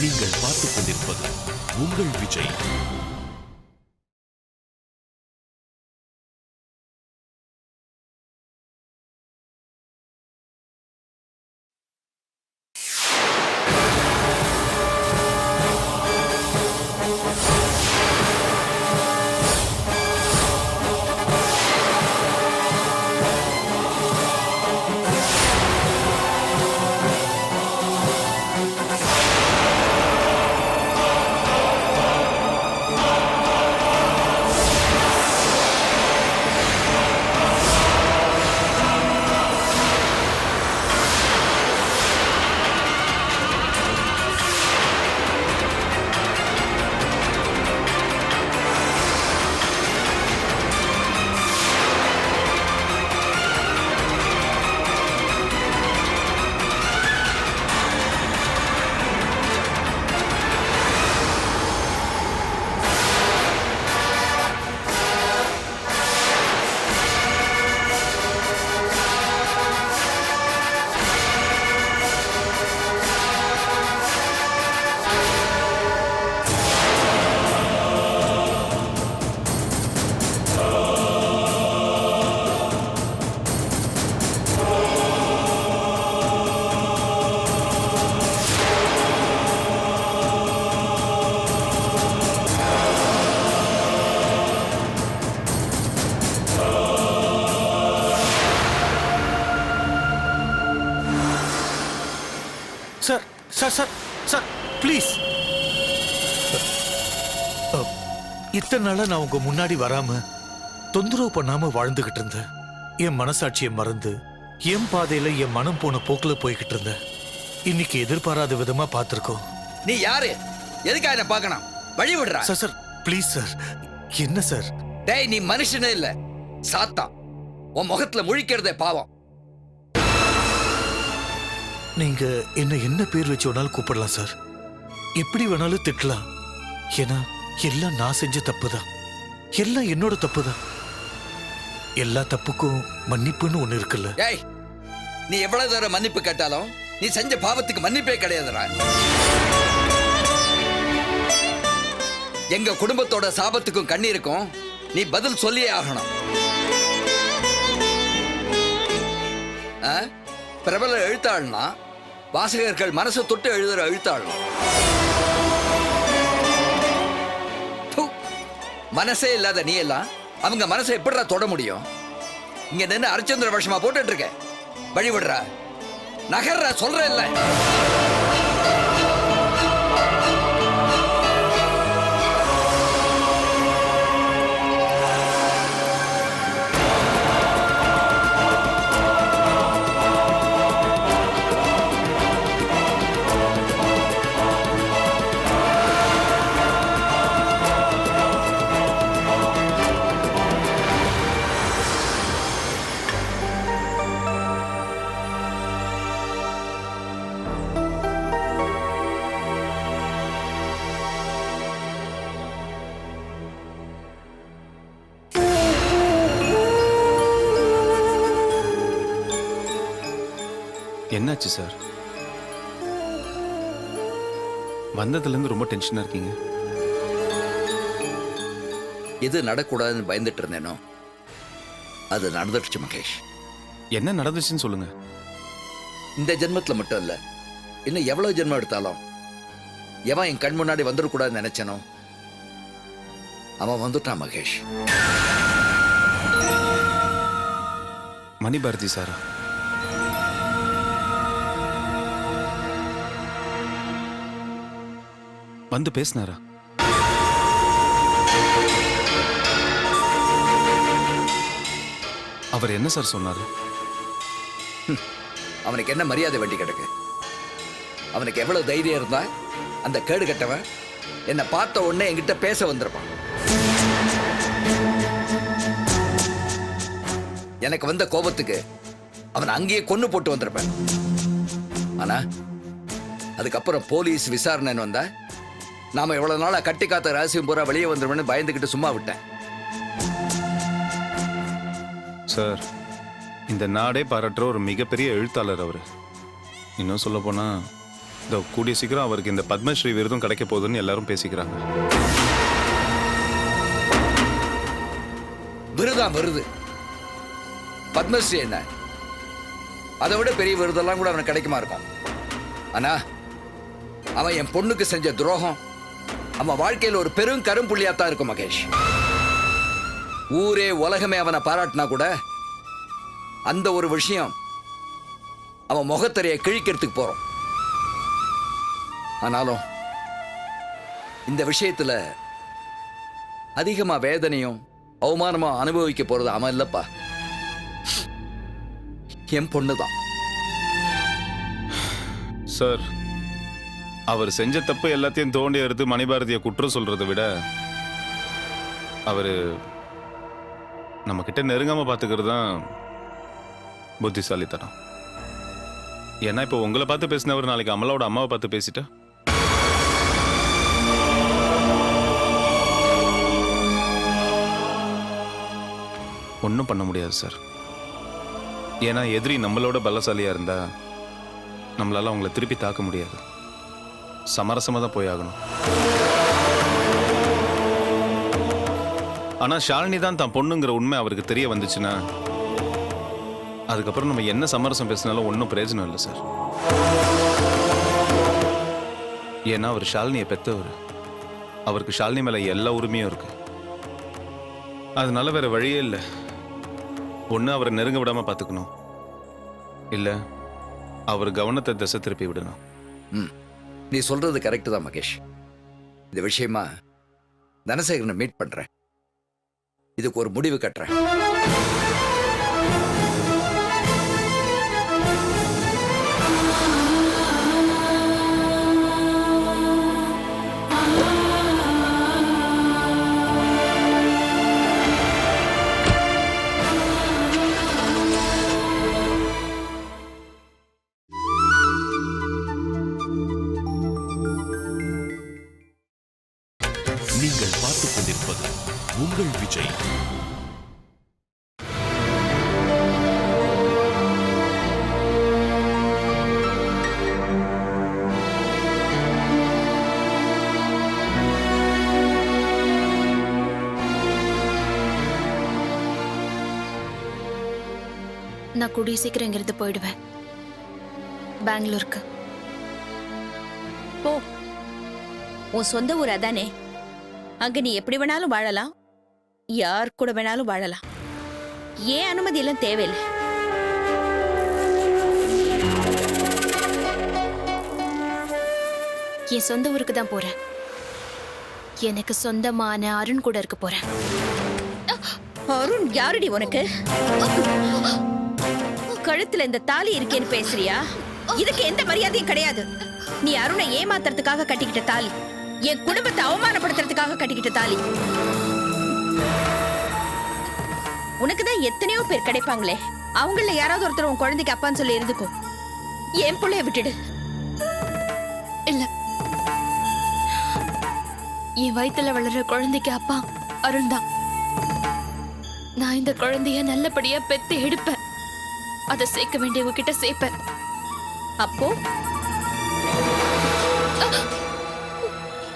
நீங்கள் பார்த்துக் கொண்டிருப்பது உங்கள் Vijay. Sir sir sir sir please. இத்தனை நாளா நான் உங்க முன்னாடி வராம தொந்தரவு பண்ணாம வாழ்ந்துகிட்டு இருந்தேன். என் மனசாட்சியை மறந்து என் பாதையில என் மனம் போன போக்குல போய்கிட்டு இருந்தேன். இன்னைக்கு எதிர்பாராத விதமா பார்த்திருக்கோம். நீ யாரு? எதுக்காக என்ன பார்க்கணும்? வழி விடுறா. Sir sir please sir. என்ன சார்? டேய், நீ மனுஷனே இல்ல, சாத்தான். உன் முகத்துல முழிக்கிறதே பாவம். நீங்க என்ன பேர் வச்சு வேணாலும் கூப்பிடலாம் சார். எப்படி வேணாலும் திட்டலாம். ஏன்னா எல்லாம் நான் செஞ்ச தப்புதான். எல்லாம் என்னோட தப்புதான். எல்லா தப்புக்கும் மன்னிப்புன்னு ஒண்ணு இருக்குல்ல. ஏய், நீ எவ்வளவு தூரம் மன்னிப்பு கேட்டாலும் நீ செஞ்ச பாவத்துக்கு மன்னிப்பே கிடையாதுடா. எங்க குடும்பத்தோட சாபத்துக்கும் கண்ணீருக்கும் நீ பதில் சொல்லியே ஆகணும். பிரபல எழுத்தாள்னா வாசகர்கள் மனசை தொட்டு எழுதுற எழுத்தாளணும். மனசே இல்லாத நீ எல்லாம் அவங்க மனசை எப்படிடா தொட முடியும்? இங்க நின்று அரிச்சந்திர வருஷமா போட்டுட்டு இருக்க. வழி விடுறா, நகர்ற சொல்ற இல்ல. என்னாச்சு சார்? வந்ததுலேருந்து ரொம்ப டென்ஷனாக இருக்கீங்க. எது நடக்கூடாதுன்னு பயந்துட்டு இருந்தேனோ அது நடந்துடுச்சு மகேஷ். என்ன நடந்துச்சுன்னு சொல்லுங்க. இந்த ஜென்மத்துல மட்டும் இல்ல, இன்னும் எவ்வளவு ஜென்மம் எடுத்தாலும் எவன் என் கண் முன்னாடி வந்துடக்கூடாதுன்னு நினைச்சனோ அவன் வந்துட்டான் மகேஷ். மணிபாரதி சாரா? வந்து பேசினாரா? அவர் என்ன சார் சொன்னாரு? அவனுக்கு என்ன மரியாதை வேண்டி கிடக்கு? அவனுக்கு எவ்வளவு தைரியம் இருந்தா அந்த கேடு கட்டவன் என்னை பார்த்த உடனே என்கிட்ட பேச வந்திருப்பான். எனக்கு வந்த கோபத்துக்கு அவன் அங்கேயே கொன்னு போட்டு வந்திருப்பேன். ஆனா அதுக்கப்புறம் போலீஸ் விசாரணைன்னு வந்தா நாம எவ்வளவு நாளா கட்டி காத்த ரகசியம் பூரா வெளியே வந்துருவேன்னு பயந்துகிட்டு சும்மா விட்டேன். சார், இந்த நாடே பாராட்டுற ஒரு மிகப்பெரிய எழுத்தாளர் அவர். இன்னும் சொல்ல போனா இதோ கூடிய சீக்கிரம் அவருக்கு இந்த பத்மஸ்ரீ விருதும் கிடைக்க போகுதுன்னு எல்லாரும் பேசிக்கிறாங்க. விருதான் விருது. பத்மஸ்ரீ என்ன, அதை விட பெரிய விருதெல்லாம் கூட அவனுக்கு கிடைக்குமா இருக்கும். ஆனா அவன் என் பொண்ணுக்கு செஞ்ச துரோகம் அவன் வாழ்க்கையில் ஒரு பெரும் கரும்புள்ளியாத்தான் இருக்கும் மகேஷ். ஊரே உலகமே அவனை பாராட்டினா கூட அந்த ஒரு விஷயம் அவன் முகத்தறையை கிழிக்கிறதுக்கு போறோம். ஆனாலும் இந்த விஷயத்துல அதிகமா வேதனையும் அவமானமா அனுபவிக்க போறது அவன் இல்லப்பா, என் பொண்ணுதான். சார், அவர் செஞ்ச தப்பு எல்லாத்தையும் தோண்டி எடுத்து மணிபாரதியை குற்றம் சொல்றதை விட அவரு நம்ம கிட்ட நெருங்காம பாத்துக்கிறது தான் புத்திசாலித்தனம். ஏன்னா இப்போ உங்களை பார்த்து பேசினவர் நாளைக்கு அமலாவோட அம்மாவை பார்த்து பேசிட்டா ஒன்றும் பண்ண முடியாது சார். ஏன்னா எதிரி நம்மளோட பலசாலியா இருந்தா நம்மளால அவங்கள திருப்பி தாக்க முடியாது. சமரசமா தான் போய் ஆகணும். ஆனா ஷாலினி தான் தான் பொண்ணுங்கிற உண்மை அவருக்கு தெரிய வந்துச்சுன்னா அதுக்கப்புறம் நம்ம என்ன சமரசம் பேசினாலும் ஒன்றும் பிரயோஜனம் இல்லை சார். ஏன்னா அவர் ஷாலினியை பெற்றவர், அவருக்கு ஷாலினி மேல எல்லா உரிமையும் இருக்கு. அதனால வேற வழியே இல்லை. ஒன்று அவரை நெருங்க விடாம பார்த்துக்கணும், இல்லை அவர் கவனத்தை திசை திருப்பி விடணும். நீ சொல்றது கரெக்ட் தான் மகேஷ். இந்த விஷயமா தனசேகரனை மீட் பண்றேன், இதுக்கு ஒரு முடிவு கட்டுறேன். நீங்கள் பார்த்துக் கொண்டிருப்பது உங்கள் விஜய். நான் கூடிய சீக்கிரம் இங்கிருந்து போயிடுவேன், பெங்களூருக்கு. போ, உன் சொந்த ஊர் அதானே. அங்க நீ எப்படி வேணாலும் வாழலாம், யார் கூட வேணாலும் வாழலாம். ஏன் அனுமதி எல்லாம் தேவையில்லை. என் சொந்த ஊருக்கு தான் போறேன். எனக்கு சொந்தமான அருண் கூட இருக்க போறேன். அருண் யாருடி உனக்கு? கழுத்துல இந்த தாலி இருக்கேன்னு பேசுறியா? இதுக்கு எந்த மரியாதையும் கிடையாது. நீ அருணை ஏமாத்துறதுக்காக கட்டிக்கிட்ட தாலி, என் குடும்பத்தை அவமானப்படுத்துறதுக்காக கட்டிக்கிட்ட தாலி. உனக்குதான் எத்தனையோ பேர் கிடைப்பாங்களே, அவங்கள யாராவது ஒருத்தர் உன் குழந்தைக்கு அப்பான்னு சொல்லி இருந்துக்கோ. என் பிள்ளைய விட்டுடு. இல்ல, என் வயித்துல வளர்ற குழந்தைக்கு அப்பா அருண் தான். நான் இந்த குழந்தைய நல்லபடியா பெத்து எடுப்பேன், அதை சேர்க்க வேண்டியவங்க கிட்ட சேர்ப்பேன். அப்போ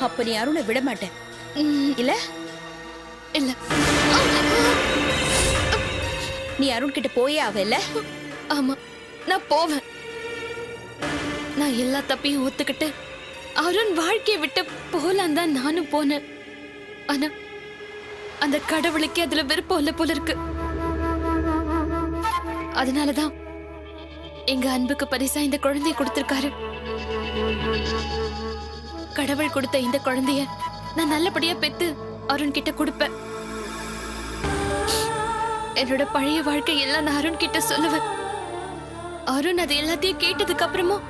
அப்ப நீ அருணை விட மாட்டேன் இல்ல? இல்ல, நீ அருண் கிட்ட போயே ஆவல? ஆமா, நான் போவேன். நான் எல்லா தப்பையும் ஒத்துக்கிட்டு அருண் வாழ்க்கையை விட்டு போலாம் தான் நானும் போனேன். ஆனா அந்த கடவுளுக்கு அதுல விருப்பம் இல்ல போல இருக்கு. அதனாலதான் எங்க அன்புக்கு பரிசா இந்த குழந்தைய கொடுத்திருக்காரு. கடவுள் கொடுத்த இந்த குழந்தைய நான் நல்லபடியா பெத்து அருண் கிட்ட கொடுப்பேன். என்னோட பழைய வாழ்க்கை எல்லாம் நான் அருண் கிட்ட சொல்லுவேன். அருண் அது எல்லாத்தையும் கேட்டதுக்கு அப்புறமும்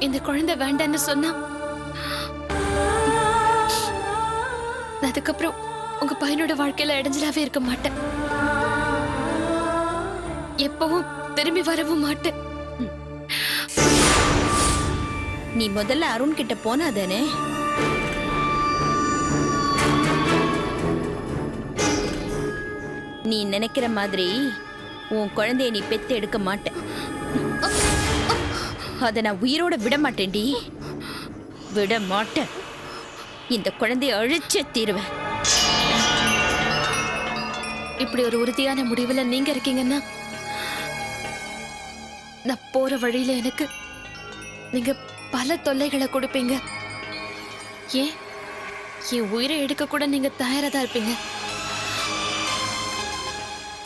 இந்த குழந்தை வேண்டான்னு சொன்னா, அதுக்கப்புறம் உங்க பையனோட வாழ்க்கையில இடைஞ்சலாவே இருக்க மாட்டேன், எப்பவும் திரும்பி வரவும் மாட்டேன். நீ முதல்ல அருண் கிட்ட போனாதானே? நீ நினைக்கிற மாதிரி உன் குழந்தைய நீ பெத்து எடுக்க மாட்ட. அதை நான் உயிரோட விட மாட்டேன்டி. விட மாட்டேன். இந்த குழந்தைய அழிச்சே தீருவேன். இப்படி ஒரு உறுதியான முடிவுல நீங்க இருக்கீங்கன்னா நான் போற வழியில எனக்கு நீங்க பல தொல்லைகளை கொடுப்பீங்க. ஏன் என் உயிரை எடுக்க கூட நீங்க தயாரா தான் இருப்பீங்க.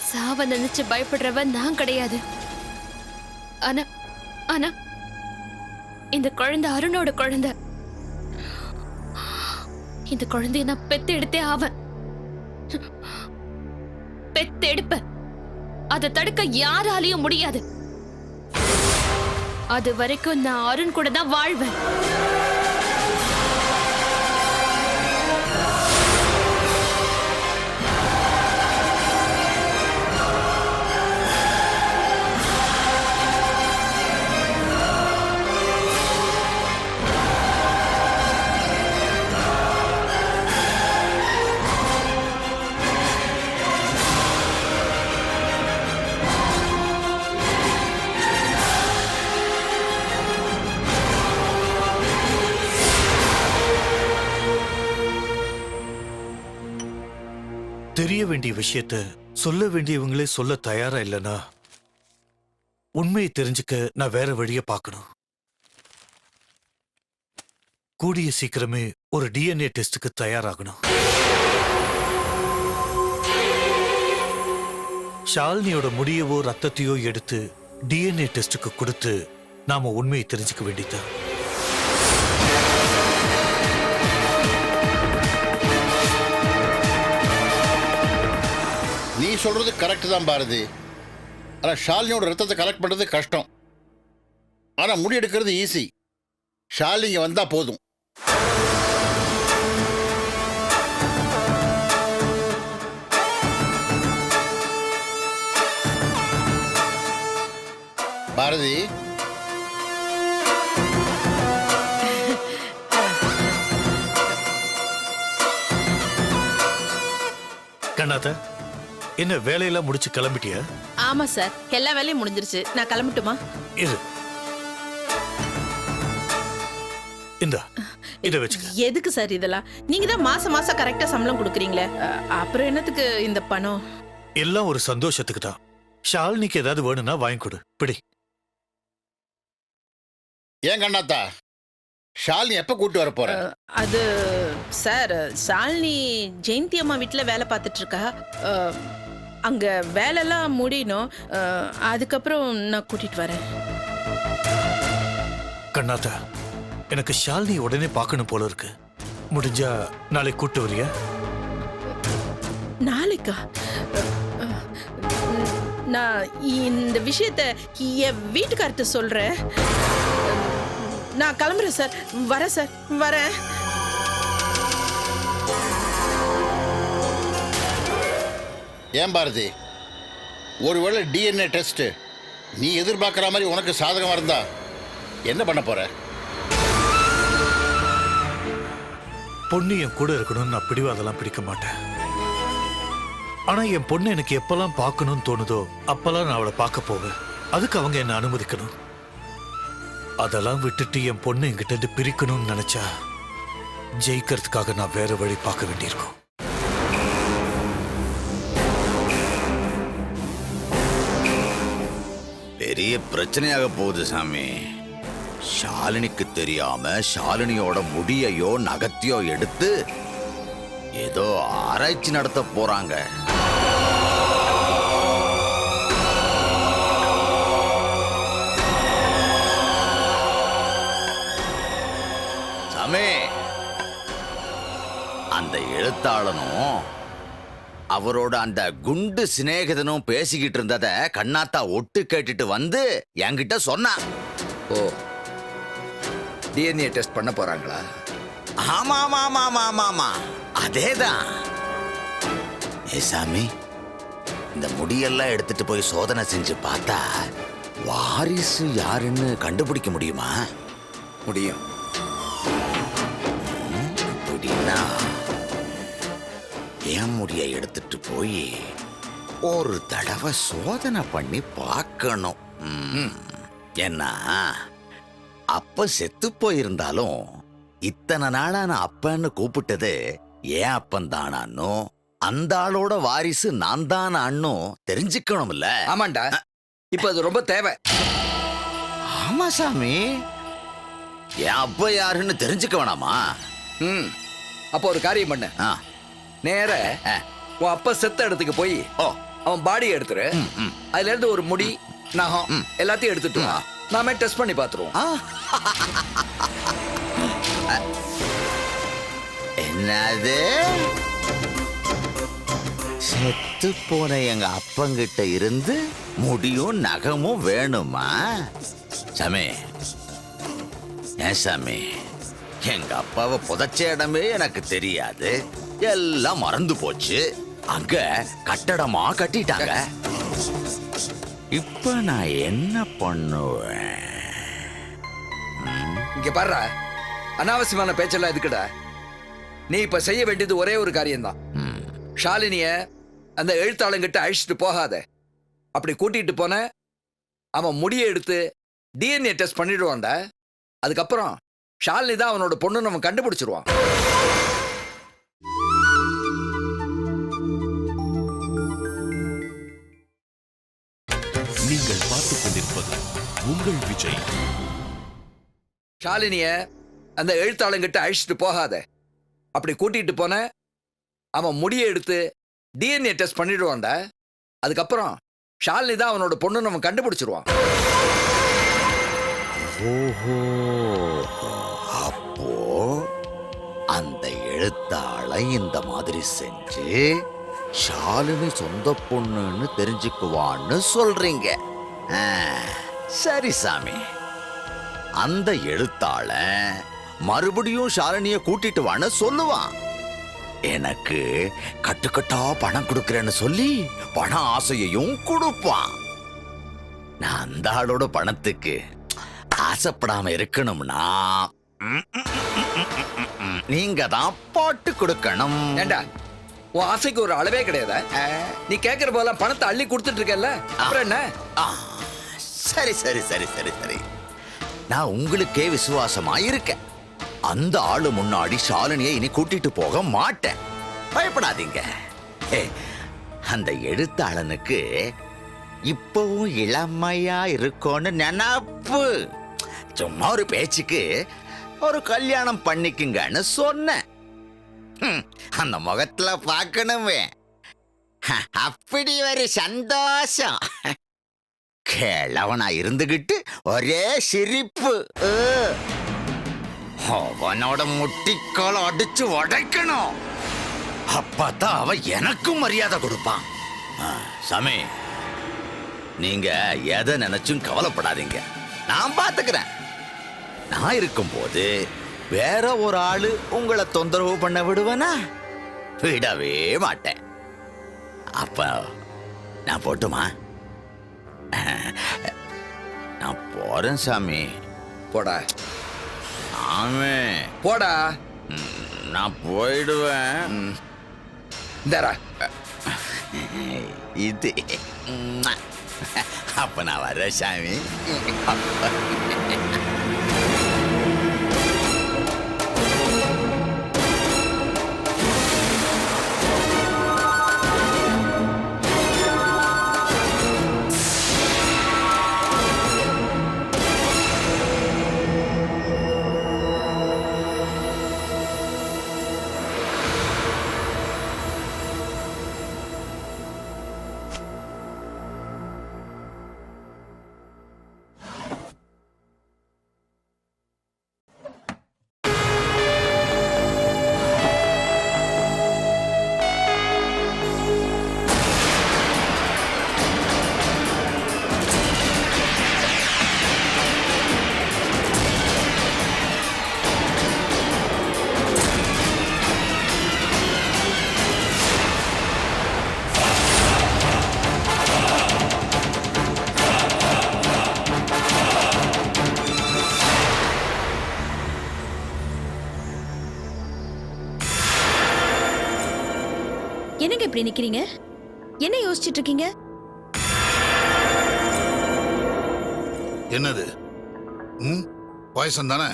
சாவ நினைச்சு பயப்படுறவ நான் கிடையாது. ஆனா ஆனா இந்த குழந்தை அருணோட குழந்தை. இந்த குழந்தைய நான் பெத்து எடுத்தே ஆவேன். பெத்து எடுப்பேன். அதை தடுக்க யாராலையும் முடியாது. அது வரைக்கும் நான் அருண் கூட தான் வாழ்வேன். தெரிய வேண்டிய விஷயத்த சொல்ல வேண்டியவங்களே சொல்ல தயாரா இல்லைன்னா உண்மையை தெரிஞ்சுக்க நான் வேற வழிய பார்க்கணும். கூடிய சீக்கிரமே ஒரு டிஎன்ஏ டெஸ்டுக்கு தயாராகணும். ஷாலினியோட முடியவோ ரத்தத்தையோ எடுத்து டிஎன்ஏ டெஸ்டுக்கு கொடுத்து நாம உண்மையை தெரிஞ்சுக்க வேண்டியதுதான். நீ சொல்றது கரெக்ட் தான் பாரதி. ஆனால் ஷாலினியோட ரத்தத்தை கலெக்ட் பண்ணுறது கஷ்டம். ஆனால் முடி எடுக்கிறது ஈஸி. ஷாலினி வந்தா போதும். பாரதி, கண்ணாத்த, என்ன வேலையெல்லாம் முடிச்சு கிளம்பிட்டியா? ஆமா சார், எல்லா வேலையும் முடிஞ்சிருச்சு. நான் கிளம்பட்டுமா? இரு, இந்தா இதை வச்சுக்க. எதுக்கு சார் இதெல்லாம்? நீங்க தான் மாசம் மாசம் கரெக்டா சம்பளம் கொடுக்குறீங்களே, அப்புறம் என்னத்துக்கு இந்த பணம்? எல்லாம் ஒரு சந்தோஷத்துக்கு தான். ஷாலினிக்கு ஏதாவது வேணும்னா வாங்கி கொடு. பிடி. ஏன் கண்ணாத்தா, ஷாலினி எப்ப கூட்டு வர போற? அது சார், ஷாலினி ஜெயந்தி அம்மா வீட்டுல வேலை பார்த்துட்டு இருக்கா. அங்க வேலைலாம் முடியணும். அதுக்கப்புறம் நான் கூட்டிட்டு வரேன். கண்ணாத்தா, எனக்கு ஷாலினி உடனே பார்க்கணும் போல இருக்கு. முடிஞ்சா நாளைக்கு கூட்டு வரியா? நாளைக்கா? நான் இந்த விஷயத்த என் வீட்டுக்கார்ட்ட சொல்றேன். நான் கிளம்புறேன் சார். வரேன் சார், வரேன். ஏன் பாரதி, ஒருவேளை டிஎன்ஏ டெஸ்ட் நீ எதிர்பார்க்குற மாதிரி உனக்கு சாதகமா இருந்தா என்ன பண்ண போற? பொண்ணு என் கூட இருக்கணும்னு நான் பிடிவாதெல்லாம் பிடிக்க மாட்டேன். ஆனா என் பொண்ணு எனக்கு எப்பெல்லாம் பார்க்கணும்னு தோணுதோ அப்பெல்லாம் நான் அவளை பார்க்க போவேன். அதுக்கு அவங்க என்ன அனுமதிக்கணும். அதெல்லாம் விட்டுட்டு என் பொண்ணு என்கிட்ட இருந்து பிரிக்கணும்னு நினைச்சா ஜெயிக்கிறதுக்காக நான் வேற வழி பார்க்க வேண்டியிருக்கும். பெரிய பிரச்சனையாக போகுது சாமி. ஷாலினிக்கு தெரியாம ஷாலினியோட முடியையோ நகத்தையோ எடுத்து ஏதோ ஆராய்ச்சி நடத்த போறாங்க. சாமி, அந்த எழுத்தாளனும் அவரோட அந்த குண்டு சிநேகிதனும் பேசிக்கிட்டு இருந்தத கண்ணாத்தா ஒட்டு கேட்டுட்டு வந்து என்கிட்ட சொன்னான். ஓ, டிஎன்ஏ டெஸ்ட் பண்ண போறாங்களா? ஆமா ஆமா ஆமா ஆமா ஆமா ஆமா, அதேதான். ஏ சாமி, இந்த முடியெல்லாம் எடுத்துட்டு போய் சோதனை செஞ்சு பார்த்தா வாரிசு யாருன்னு கண்டுபிடிக்க முடியுமா? முடியும். அப்படின்னா என் முடிய எடுத்துட்டு போய் ஒரு தடவை சோதனை பண்ணி பார்க்கணும். ஏன்னா அப்ப செத்து போயிருந்தாலும் இத்தனை நாளா நான் அப்பன்னு கூப்பிட்டது ஏன் அப்பன் தானானோ அந்த ஆளோட வாரிசு நான் தான் அண்ணும் தெரிஞ்சுக்கணும்ல. ஆமாண்டா, இப்ப அது ரொம்ப தேவை. ஆமா சாமி, என் அப்பா யாருன்னு தெரிஞ்சுக்க வேணாமா? ம், அப்போ ஒரு காரியம் பண்ணு. ஆ, நேர உன் அப்பா செத்த இடத்துக்கு போய் ஓ, அவன் பாடி எடுத்துரு. அதுல இருந்து ஒரு முடி, நகம் எல்லாத்தையும் எடுத்துட்டு வா. நாமே டெஸ்ட் பண்ணி பாத்துருவோம். ஆ. என்னது? செத்து போன எங்க அப்பங்கிட்ட இருந்து முடியும் நகமும் வேணுமா? சாமி, ஏன் சாமி, எங்க அப்பாவை புதைச்ச இடமே எனக்கு தெரியாது, எல்லாம் மறந்து போச்சு. அங்க கட்டடமா கட்டிட்டாங்க. இப்ப நான் என்ன பண்ணுவேன்? இங்க பாருடா, அனாவசியமான பேச்செல்லாம் எதுக்குடா? நீ இப்ப செய்ய வேண்டியது ஒரே ஒரு காரியம்தான். ஷாலினிய அந்த எழுத்தாளங்கிட்ட அழிச்சிட்டு போகாத. அப்படி கூட்டிட்டு போன அவன் முடியை எடுத்து டிஎன்ஏ டெஸ்ட் பண்ணிடுவான்டா. அதுக்கப்புறம் ஷாலினி தான் அவனோட பொண்ணுன்னு அவன் கண்டுபிடிச்சிருவான். நீங்கள் பார்த்துக் கொண்டிருப்பது உங்கள் விஜய். ஷாலினிய அந்த எழுத்தாளங்கிட்ட அழிச்சிட்டு போகாத. அப்படி கூட்டிட்டு போன அவன் முடியை எடுத்து டிஎன்ஏ டெஸ்ட் பண்ணிடுவான்டா. அதுக்கப்புறம் ஷாலினி தான் அவனோட பொண்ணுன்னு அவன் கண்டுபிடிச்சிருவான். ஓஹோ, அப்போ அந்த எழுத்தாளை இந்த மாதிரி செஞ்சு ஷாலினி சொந்த பொண்ணுன்னு தெரிஞ்சுக்குவான்னு சொல்றீங்க. ஆ, சரி சாமி, அந்த எழுத்தாள மறுபடியும் ஷாலினிய கூட்டிட்டு வான்னு சொல்லுவான். எனக்கு கட்டுக்கட்டா பணம் கொடுக்கறேன்னு சொல்லி பண ஆசையையும் கொடுப்பான். நான் அந்த ஆளோட பணத்துக்கு ஆசைப்படாம இருக்கணும்னா நீங்க தான் போட்டு கொடுக்கணும். ஏண்டா, உன் ஆசைக்கு ஒரு அளவே கிடையாதா? நீ கேட்கிற போதெல்லாம் பணத்தை அள்ளி கொடுத்துட்டு இருக்கல, அப்புறம் என்ன? ஆ, சரி சரி சரி சரி சரி, நான் உங்களுக்கே விசுவாசமா இருக்கேன். அந்த ஆளு முன்னாடி ஷாலினியை இனி கூட்டிட்டு போக மாட்டேன். பயப்படாதீங்க. அந்த எழுத்தாளனுக்கு இப்பவும் இளமையா இருக்கும்னு நினைப்பு. சும்மா ஒரு பேச்சுக்கு ஒரு கல்யாணம் பண்ணிக்குங்கன்னு சொன்னேன். அந்த முகத்துல பார்க்கணுமே, அப்படி ஒரு சந்தோஷம். கிழவனா இருந்துகிட்டு ஒரே சிரிப்பு. அவனோட முட்டிக்கால அடிச்சு உடைக்கணும். அப்பதான் அவன் எனக்கும் மரியாதை கொடுப்பான். சாமி, நீங்க எதை நினைச்சும் கவலைப்படாதீங்க, நான் பாத்துக்கிறேன். நான் இருக்கும்போது வேற ஒரு ஆளு உங்களை தொந்தரவு பண்ண விடுவேனா? விடவே மாட்டேன். அப்ப நான் போட்டுமா? நான் போறேன் சாமி. போடா ஆமே, போடா. நான் போயிடுவேன். இந்தாரா. இது அப்ப நான் வர்றேன் சாமி. என்னங்க இப்படி நிக்கிறீங்க? என்ன யோசிச்சுட்டு இருக்கீங்க? என்னது? பாயசம் தானே?